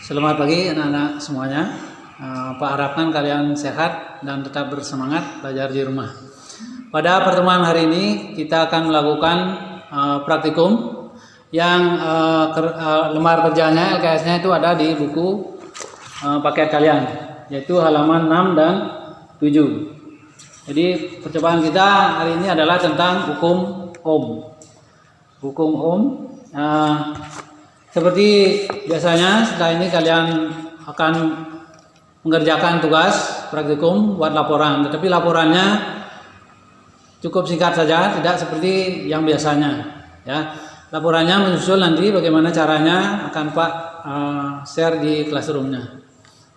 Selamat pagi anak-anak semuanya. Pak harapkan kalian sehat dan tetap bersemangat belajar di rumah. Pada pertemuan hari ini kita akan melakukan praktikum yang lembar kerjanya LKS-nya itu ada di buku paket kalian, yaitu halaman 6 dan 7. Jadi percobaan kita hari ini adalah tentang hukum Ohm. Hukum Ohm. Seperti biasanya setelah ini kalian akan mengerjakan tugas praktikum buat laporan, tetapi laporannya cukup singkat saja, tidak seperti yang biasanya. Ya, laporannya menyusul nanti bagaimana caranya akan Pak share di classroomnya.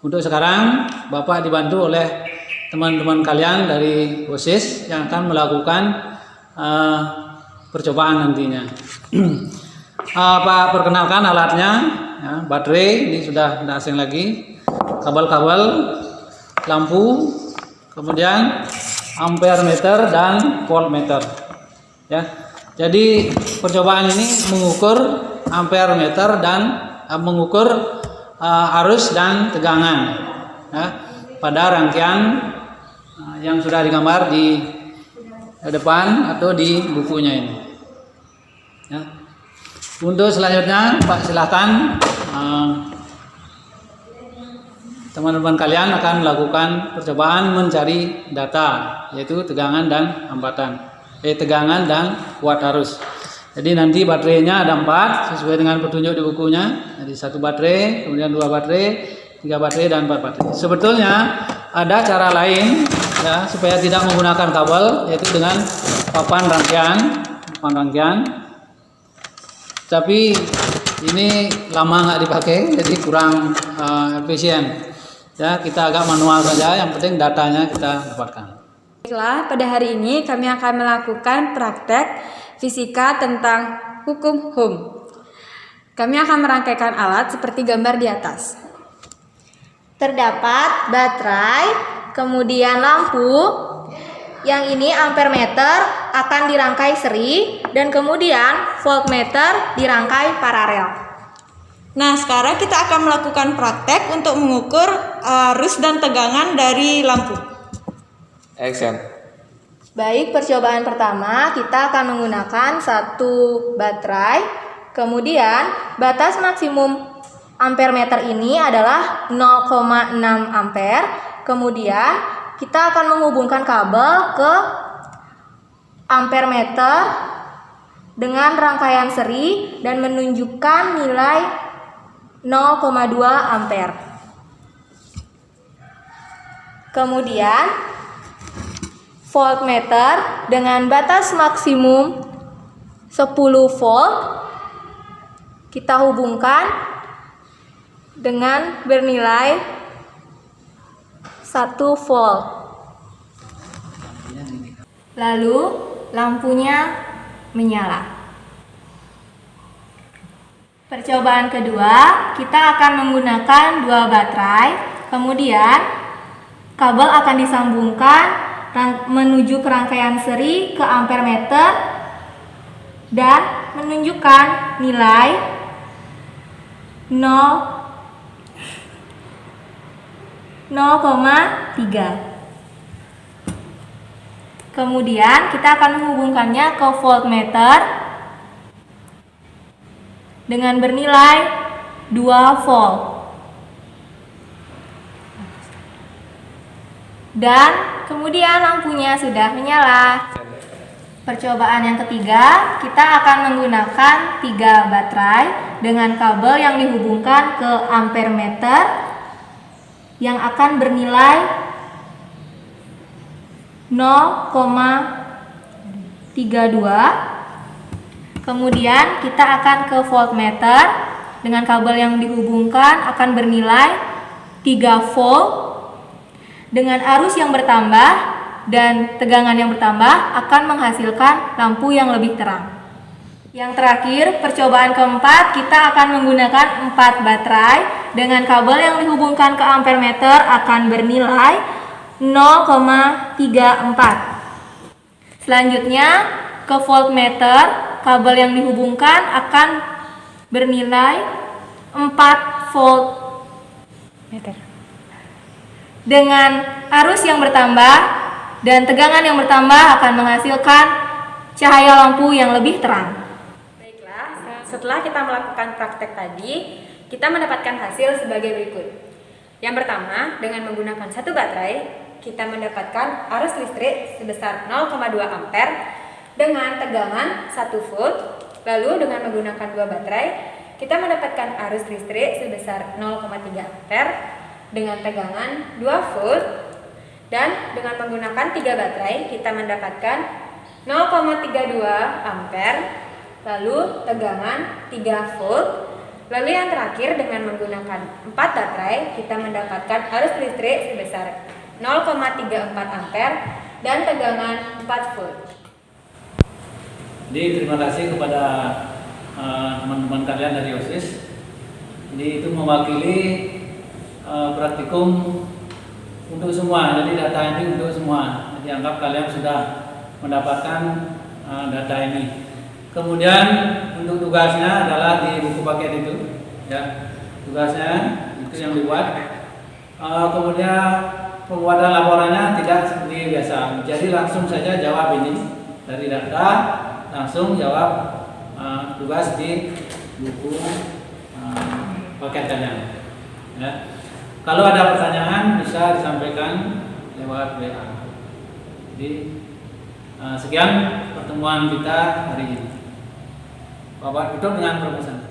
Untuk sekarang Bapak dibantu oleh teman-teman kalian dari OSIS yang akan melakukan percobaan nantinya. Pak perkenalkan alatnya, ya, baterai ini sudah tidak asing lagi, kabel-kabel, lampu, kemudian ampere meter dan voltmeter. Ya, jadi percobaan ini mengukur ampere meter dan mengukur arus dan tegangan, ya, pada rangkaian yang sudah digambar di depan atau di bukunya ini. Ya. Untuk selanjutnya, Pak silahkan teman-teman kalian akan melakukan percobaan mencari data, yaitu tegangan dan hambatan, tegangan dan kuat arus. Jadi nanti baterainya ada 4 sesuai dengan petunjuk di bukunya. Jadi 1 baterai, kemudian 2 baterai, 3 baterai dan 4 baterai. Sebetulnya ada cara lain, ya, supaya tidak menggunakan kabel, yaitu dengan papan rangkaian. Tapi ini lama nggak dipakai, jadi kurang efisien. Ya, kita agak manual saja. Yang penting datanya kita dapatkan. Baiklah, pada hari ini kami akan melakukan praktek fisika tentang hukum Ohm. Kami akan merangkaikan alat seperti gambar di atas. Terdapat baterai, kemudian lampu. Yang ini ampere meter akan dirangkai seri dan kemudian voltmeter dirangkai paralel. Nah, sekarang kita akan melakukan praktek untuk mengukur arus dan tegangan dari lampu. Action. Baik, percobaan pertama kita akan menggunakan 1 baterai. Kemudian batas maksimum ampere meter ini adalah 0,6 ampere. Kemudian kita akan menghubungkan kabel ke ampere meter dengan rangkaian seri dan menunjukkan nilai 0,2 ampere. Kemudian voltmeter dengan batas maksimum 10 volt kita hubungkan dengan bernilai 1 volt. Lalu lampunya menyala. Percobaan kedua, kita akan menggunakan 2 baterai. Kemudian kabel akan disambungkan menuju ke rangkaian seri ke ampere meter dan menunjukkan nilai 0,3. Kemudian kita akan menghubungkannya ke voltmeter dengan bernilai 2 volt. Dan kemudian lampunya sudah menyala. Percobaan yang ketiga, kita akan menggunakan 3 baterai dengan kabel yang dihubungkan ke ampere meter yang akan bernilai 0,32. Kemudian kita akan ke voltmeter dengan kabel yang dihubungkan akan bernilai 3 volt. Dengan arus yang bertambah dan tegangan yang bertambah akan menghasilkan lampu yang lebih terang. Yang terakhir, percobaan keempat, kita akan menggunakan 4 baterai dengan kabel yang dihubungkan ke ampere meter akan bernilai 0,34. Selanjutnya ke voltmeter, kabel yang dihubungkan akan bernilai 4 volt meter. Dengan arus yang bertambah dan tegangan yang bertambah akan menghasilkan cahaya lampu yang lebih terang. Baiklah, setelah kita melakukan praktek tadi, kita mendapatkan hasil sebagai berikut. Yang pertama, dengan menggunakan satu baterai, kita mendapatkan arus listrik sebesar 0,2 ampere dengan tegangan 1 volt. Lalu dengan menggunakan dua baterai, kita mendapatkan arus listrik sebesar 0,3 ampere dengan tegangan 2 volt. Dan dengan menggunakan 3 baterai, kita mendapatkan 0,32 ampere, lalu tegangan 3 volt. Lalu yang terakhir, dengan menggunakan 4 baterai, kita mendapatkan arus listrik sebesar 0,34 ampere dan tegangan 4 volt. Jadi terima kasih kepada teman-teman kalian dari OSIS. Jadi itu mewakili praktikum untuk semua. Jadi data ini untuk semua. Jadi anggap kalian sudah mendapatkan data ini. Kemudian untuk tugasnya adalah di buku paket itu, ya. Tugasnya itu yang dibuat. Kemudian pembuatan laporannya tidak seperti biasa. Jadi langsung saja jawab ini dari data, langsung jawab tugas di buku paket kalian. Ya. Kalau ada pertanyaan bisa disampaikan lewat WA. Jadi sekian pertemuan kita hari ini. Bapak tutup dengan permohonan.